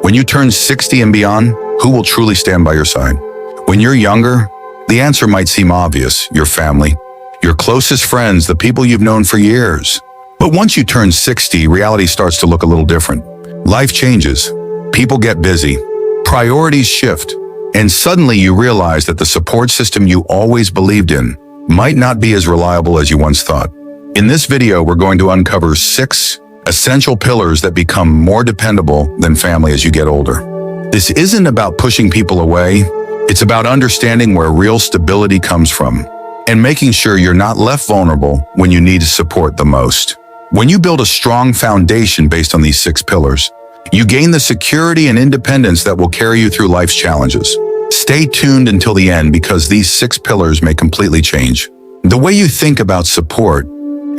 When you turn 60 and beyond, who will truly stand by your side? When you're younger, the answer might seem obvious: your family, your closest friends, the people you've known for years. But once you turn 60, reality starts to look a little different. Life changes, people get busy, priorities shift, and suddenly you realize that the support system you always believed in might not be as reliable as you once thought. In this video, we're going to uncover 6 essential pillars that become more dependable than family as you get older. This isn't about pushing people away. It's about understanding where real stability comes from and making sure you're not left vulnerable when you need support the most. When you build a strong foundation based on these 6 pillars, you gain the security and independence that will carry you through life's challenges. Stay tuned until the end because these 6 pillars may completely change the way you think about support.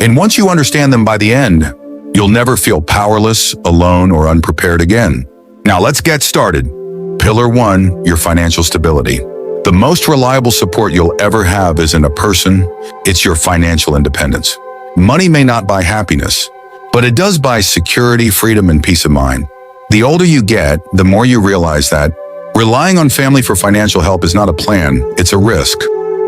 And once you understand them by the end, you'll never feel powerless, alone, or unprepared again. Now let's get started. Pillar 1, your financial stability. The most reliable support you'll ever have isn't a person, it's your financial independence. Money may not buy happiness, but it does buy security, freedom, and peace of mind. The older you get, the more you realize that relying on family for financial help is not a plan, it's a risk.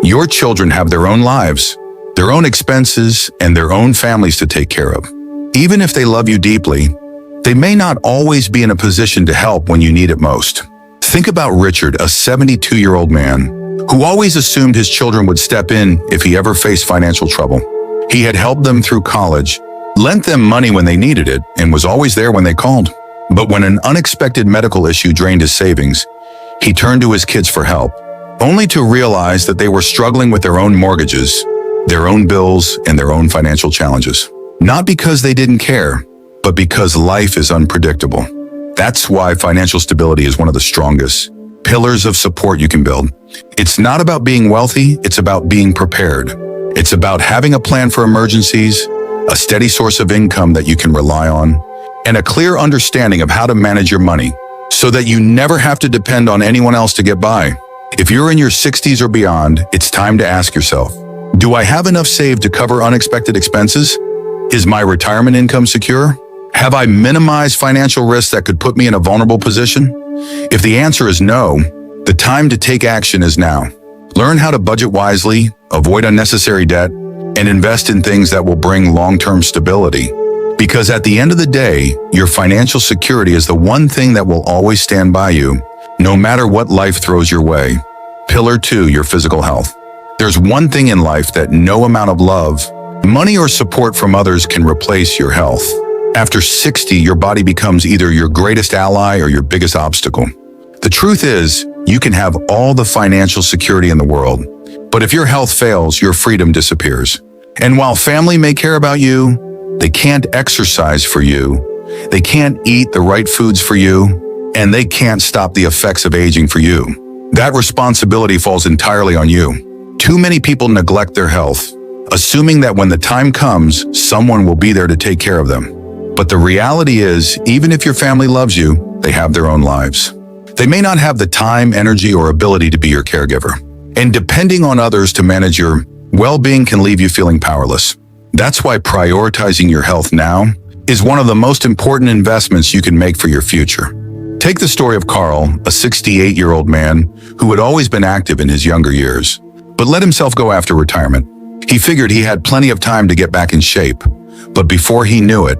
Your children have their own lives, their own expenses, and their own families to take care of. Even if they love you deeply, they may not always be in a position to help when you need it most. Think about Richard, a 72-year-old man who always assumed his children would step in if he ever faced financial trouble. He had helped them through college, lent them money when they needed it, and was always there when they called. But when an unexpected medical issue drained his savings, he turned to his kids for help, only to realize that they were struggling with their own mortgages, their own bills, and their own financial challenges. Not because they didn't care, but because life is unpredictable. That's why financial stability is one of the strongest pillars of support you can build. It's not about being wealthy, it's about being prepared. It's about having a plan for emergencies, a steady source of income that you can rely on, and a clear understanding of how to manage your money so that you never have to depend on anyone else to get by. If you're in your 60s or beyond, it's time to ask yourself, do I have enough saved to cover unexpected expenses? Is my retirement income secure? Have I minimized financial risks that could put me in a vulnerable position? If the answer is no, the time to take action is now. Learn how to budget wisely, avoid unnecessary debt, and invest in things that will bring long-term stability. Because at the end of the day, your financial security is the one thing that will always stand by you, no matter what life throws your way. Pillar 2, your physical health. There's one thing in life that no amount of love, money, or support from others can replace: your health. After 60, your body becomes either your greatest ally or your biggest obstacle. The truth is, you can have all the financial security in the world, but if your health fails, your freedom disappears. And while family may care about you, they can't exercise for you, they can't eat the right foods for you, and they can't stop the effects of aging for you. That responsibility falls entirely on you. Too many people neglect their health, assuming that when the time comes, someone will be there to take care of them. But the reality is, even if your family loves you, they have their own lives. They may not have the time, energy, or ability to be your caregiver. And depending on others to manage your well-being can leave you feeling powerless. That's why prioritizing your health now is one of the most important investments you can make for your future. Take the story of Carl, a 68-year-old man who had always been active in his younger years, but let himself go after retirement. He figured he had plenty of time to get back in shape, but before he knew it,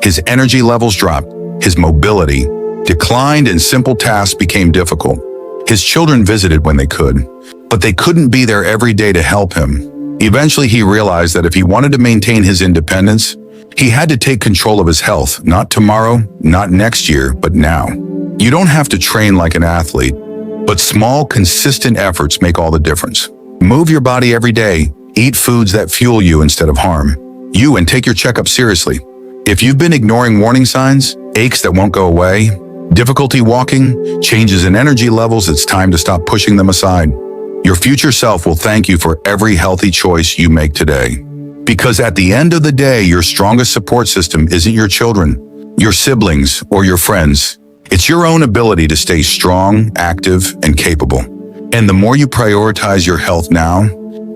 his energy levels dropped, his mobility declined, and simple tasks became difficult. His children visited when they could, but they couldn't be there every day to help him. Eventually, he realized that if he wanted to maintain his independence, he had to take control of his health, not tomorrow, not next year, but now. You don't have to train like an athlete, but small, consistent efforts make all the difference. Move your body every day, eat foods that fuel you instead of harm you, and take your checkup seriously. If you've been ignoring warning signs, aches that won't go away, difficulty walking, changes in energy levels, it's time to stop pushing them aside. Your future self will thank you for every healthy choice you make today. Because at the end of the day, your strongest support system isn't your children, your siblings, or your friends. It's your own ability to stay strong, active, and capable. And the more you prioritize your health now,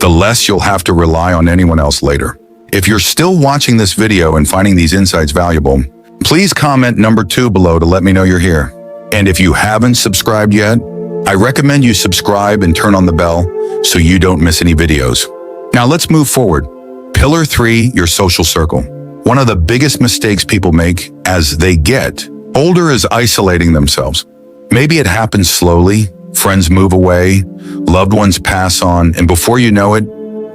the less you'll have to rely on anyone else later. If you're still watching this video and finding these insights valuable, please comment number 2 below to let me know you're here. And if you haven't subscribed yet, I recommend you subscribe and turn on the bell so you don't miss any videos. Now let's move forward. Pillar 3, your social circle. One of the biggest mistakes people make as they get older is isolating themselves. Maybe it happens slowly, friends move away, loved ones pass on, and before you know it,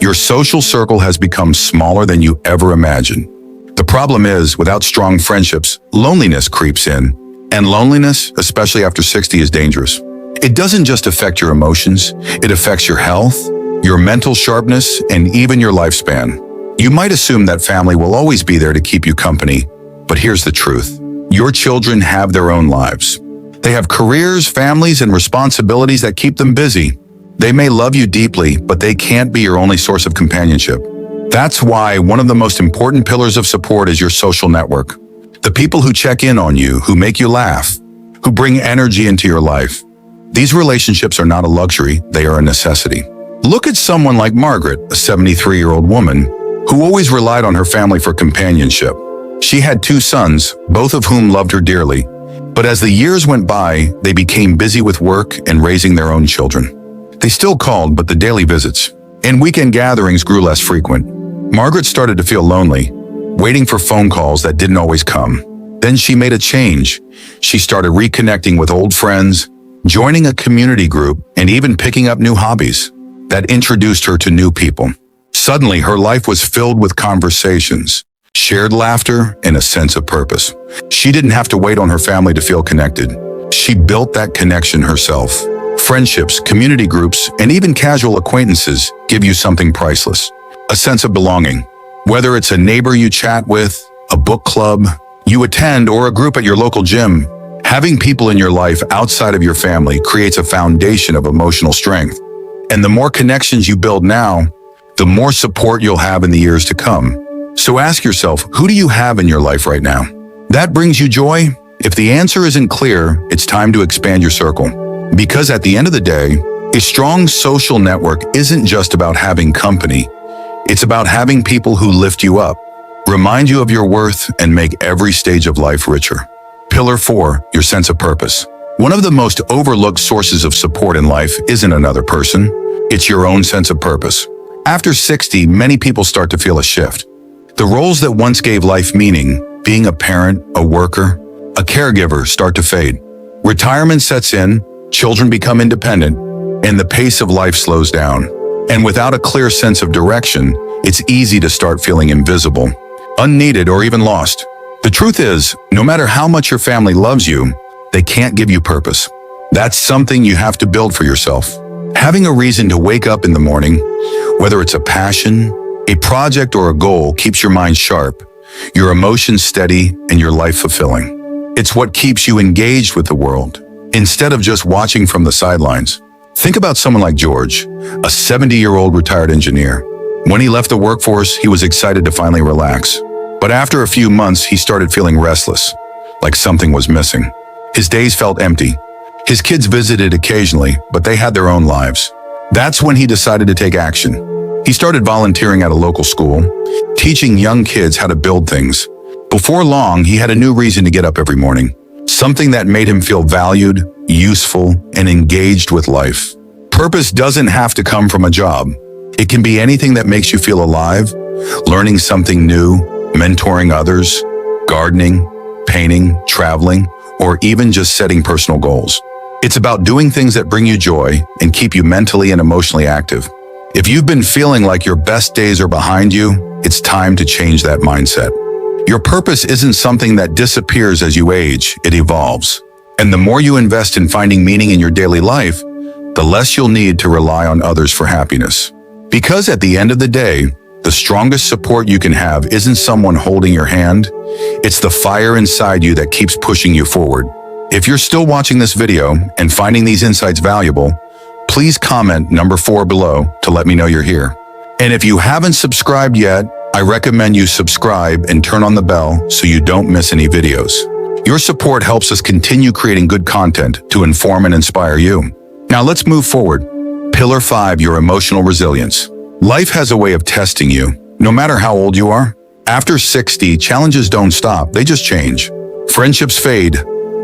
your social circle has become smaller than you ever imagined. The problem is, without strong friendships, loneliness creeps in. And loneliness, especially after 60, is dangerous. It doesn't just affect your emotions, it affects your health, your mental sharpness, and even your lifespan. You might assume that family will always be there to keep you company, but here's the truth. Your children have their own lives. They have careers, families, and responsibilities that keep them busy. They may love you deeply, but they can't be your only source of companionship. That's why one of the most important pillars of support is your social network. The people who check in on you, who make you laugh, who bring energy into your life. These relationships are not a luxury, they are a necessity. Look at someone like Margaret, a 73-year-old woman, who always relied on her family for companionship. She had 2 sons, both of whom loved her dearly. But as the years went by, they became busy with work and raising their own children. They still called, but the daily visits and weekend gatherings grew less frequent. Margaret started to feel lonely, waiting for phone calls that didn't always come. Then she made a change. She started reconnecting with old friends, joining a community group, and even picking up new hobbies that introduced her to new people. Suddenly, her life was filled with conversations, shared laughter, and a sense of purpose. She didn't have to wait on her family to feel connected. She built that connection herself. Friendships, community groups, and even casual acquaintances give you something priceless. A sense of belonging. Whether it's a neighbor you chat with, a book club you attend, or a group at your local gym, having people in your life outside of your family creates a foundation of emotional strength. And the more connections you build now, the more support you'll have in the years to come. So ask yourself, who do you have in your life right now? That brings you joy? If the answer isn't clear, it's time to expand your circle. Because at the end of the day, a strong social network isn't just about having company. It's about having people who lift you up, remind you of your worth, and make every stage of life richer. Pillar 4, your sense of purpose. One of the most overlooked sources of support in life isn't another person. It's your own sense of purpose. After 60, many people start to feel a shift. The roles that once gave life meaning, being a parent, a worker, a caregiver, start to fade. Retirement sets in, children become independent, and the pace of life slows down. And without a clear sense of direction, it's easy to start feeling invisible, unneeded, or even lost. The truth is, no matter how much your family loves you, they can't give you purpose. That's something you have to build for yourself. Having a reason to wake up in the morning, whether it's a passion, a project, or a goal, keeps your mind sharp, your emotions steady, and your life fulfilling. It's what keeps you engaged with the world, instead of just watching from the sidelines. Think about someone like George, a 70-year-old retired engineer. When he left the workforce, he was excited to finally relax. But after a few months, he started feeling restless, like something was missing. His days felt empty. His kids visited occasionally, but they had their own lives. That's when he decided to take action. He started volunteering at a local school, teaching young kids how to build things. Before long, he had a new reason to get up every morning, something that made him feel valued, useful, and engaged with life. Purpose doesn't have to come from a job. It can be anything that makes you feel alive, learning something new, mentoring others, gardening, painting, traveling, or even just setting personal goals. It's about doing things that bring you joy and keep you mentally and emotionally active. If you've been feeling like your best days are behind you, it's time to change that mindset. Your purpose isn't something that disappears as you age, it evolves. And the more you invest in finding meaning in your daily life, the less you'll need to rely on others for happiness. Because at the end of the day, the strongest support you can have isn't someone holding your hand, it's the fire inside you that keeps pushing you forward. If you're still watching this video and finding these insights valuable, please comment number 4 below to let me know you're here. And if you haven't subscribed yet, I recommend you subscribe and turn on the bell so you don't miss any videos. Your support helps us continue creating good content to inform and inspire you. Now let's move forward. Pillar 5, your emotional resilience. Life has a way of testing you, no matter how old you are. After 60, challenges don't stop, they just change. Friendships fade,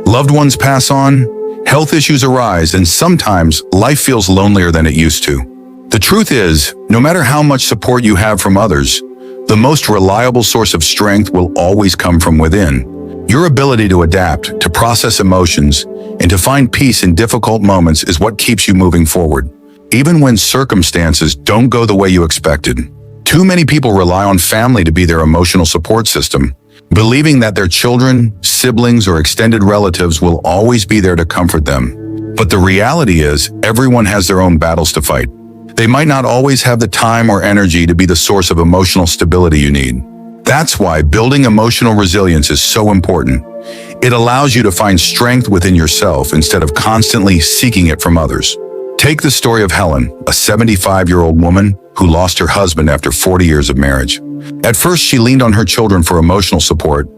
Loved ones pass on, health issues arise, and sometimes life feels lonelier than it used to. The truth is, no matter how much support you have from others, the most reliable source of strength will always come from within. Your ability to adapt, to process emotions, and to find peace in difficult moments is what keeps you moving forward, even when circumstances don't go the way you expected. Too many people rely on family to be their emotional support system, believing that their children, siblings, or extended relatives will always be there to comfort them. But the reality is, everyone has their own battles to fight. They might not always have the time or energy to be the source of emotional stability you need. That's why building emotional resilience is so important. It allows you to find strength within yourself instead of constantly seeking it from others. Take the story of Helen, a 75-year-old woman who lost her husband after 40 years of marriage. At first, she leaned on her children for emotional support,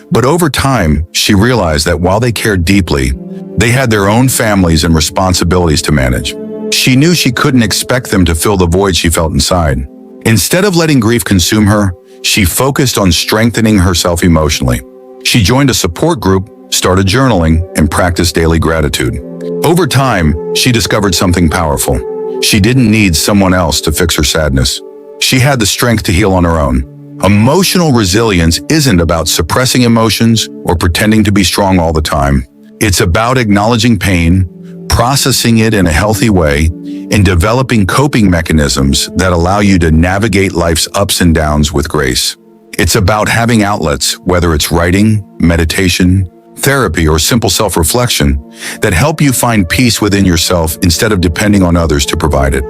but over time, she realized that while they cared deeply, they had their own families and responsibilities to manage. She knew she couldn't expect them to fill the void she felt inside. Instead of letting grief consume her, she focused on strengthening herself emotionally. She joined a support group, started journaling, and practiced daily gratitude. Over time, she discovered something powerful. She didn't need someone else to fix her sadness. She had the strength to heal on her own. Emotional resilience isn't about suppressing emotions or pretending to be strong all the time. It's about acknowledging pain, processing it in a healthy way, and developing coping mechanisms that allow you to navigate life's ups and downs with grace. It's about having outlets, whether it's writing, meditation, therapy, or simple self-reflection, that help you find peace within yourself instead of depending on others to provide it.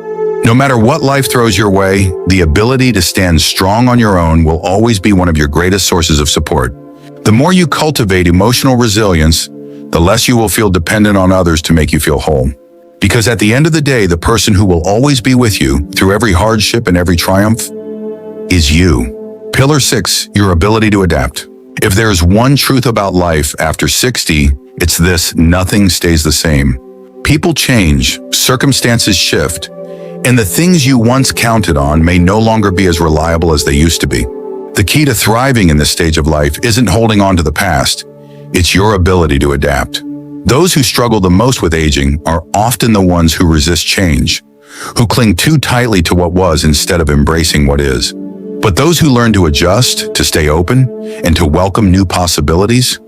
No matter what life throws your way, the ability to stand strong on your own will always be one of your greatest sources of support. The more you cultivate emotional resilience, the less you will feel dependent on others to make you feel whole. Because at the end of the day, the person who will always be with you through every hardship and every triumph is you. Pillar 6, your ability to adapt. If there's one truth about life after 60, it's this: nothing stays the same. People change, circumstances shift, and the things you once counted on may no longer be as reliable as they used to be. The key to thriving in this stage of life isn't holding on to the past, it's your ability to adapt. Those who struggle the most with aging are often the ones who resist change, who cling too tightly to what was instead of embracing what is. But those who learn to adjust, to stay open, and to welcome new possibilities,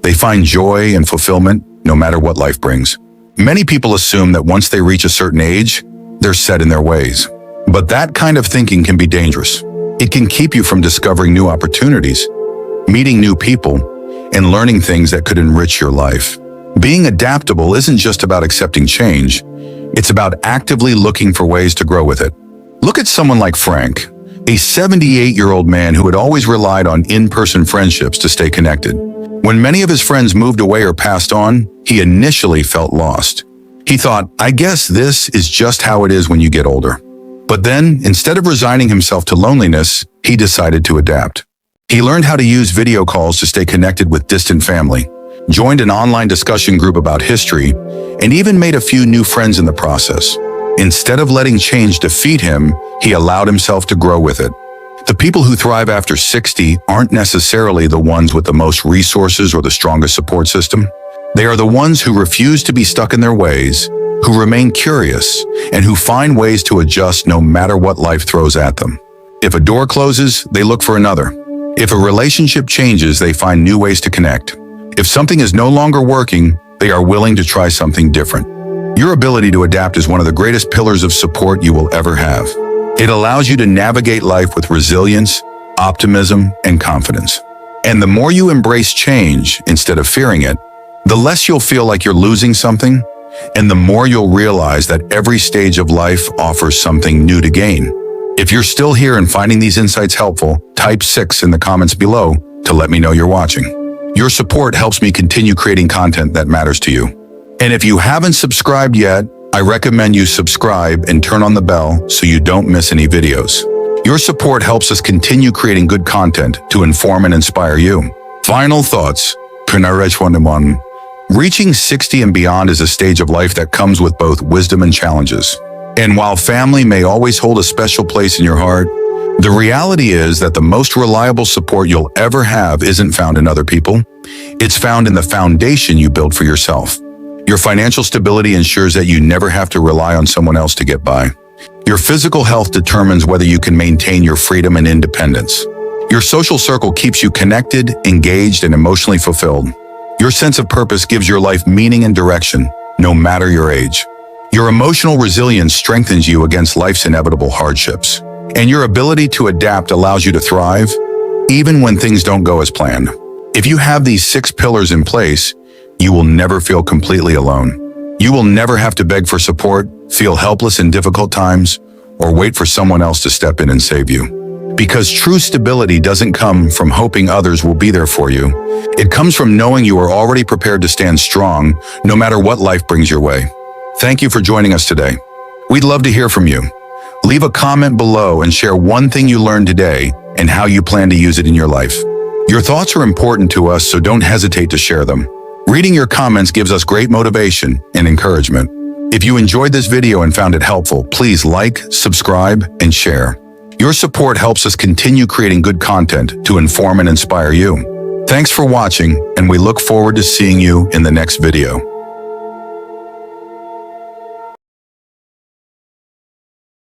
they find joy and fulfillment no matter what life brings. Many people assume that once they reach a certain age, they're set in their ways. But that kind of thinking can be dangerous. It can keep you from discovering new opportunities, meeting new people, and learning things that could enrich your life. Being adaptable isn't just about accepting change, it's about actively looking for ways to grow with it. Look at someone like Frank, a 78-year-old man who had always relied on in-person friendships to stay connected. When many of his friends moved away or passed on, he initially felt lost. He thought, I guess this is just how it is when you get older. But then, instead of resigning himself to loneliness, he decided to adapt. He learned how to use video calls to stay connected with distant family, joined an online discussion group about history, and even made a few new friends in the process. Instead of letting change defeat him, he allowed himself to grow with it. The people who thrive after 60 aren't necessarily the ones with the most resources or the strongest support system. They are the ones who refuse to be stuck in their ways, who remain curious, and who find ways to adjust no matter what life throws at them. If a door closes, they look for another. If a relationship changes, they find new ways to connect. If something is no longer working, they are willing to try something different. Your ability to adapt is one of the greatest pillars of support you will ever have. It allows you to navigate life with resilience, optimism, and confidence. And the more you embrace change instead of fearing it, the less you'll feel like you're losing something, and the more you'll realize that every stage of life offers something new to gain. If you're still here and finding these insights helpful, type 6 in the comments below to let me know you're watching. Your support helps me continue creating content that matters to you. And if you haven't subscribed yet, I recommend you subscribe and turn on the bell so you don't miss any videos. Your support helps us continue creating good content to inform and inspire you. Final thoughts. Reaching 60 and beyond is a stage of life that comes with both wisdom and challenges. And while family may always hold a special place in your heart, The reality is that the most reliable support you'll ever have isn't found in other people. It's found in the foundation you build for yourself. Your financial stability ensures that you never have to rely on someone else to get by. Your physical health determines whether you can maintain your freedom and independence. Your social circle keeps you connected, engaged, and emotionally fulfilled. Your sense of purpose gives your life meaning and direction, no matter your age. Your emotional resilience strengthens you against life's inevitable hardships. And your ability to adapt allows you to thrive, even when things don't go as planned. If you have these 6 pillars in place, you will never feel completely alone. You will never have to beg for support, feel helpless in difficult times, or wait for someone else to step in and save you. Because true stability doesn't come from hoping others will be there for you. It comes from knowing you are already prepared to stand strong, no matter what life brings your way. Thank you for joining us today. We'd love to hear from you. Leave a comment below and share one thing you learned today and how you plan to use it in your life. Your thoughts are important to us, so don't hesitate to share them. Reading your comments gives us great motivation and encouragement. If you enjoyed this video and found it helpful, please like, subscribe, and share. Your support helps us continue creating good content to inform and inspire you. Thanks for watching, and we look forward to seeing you in the next video.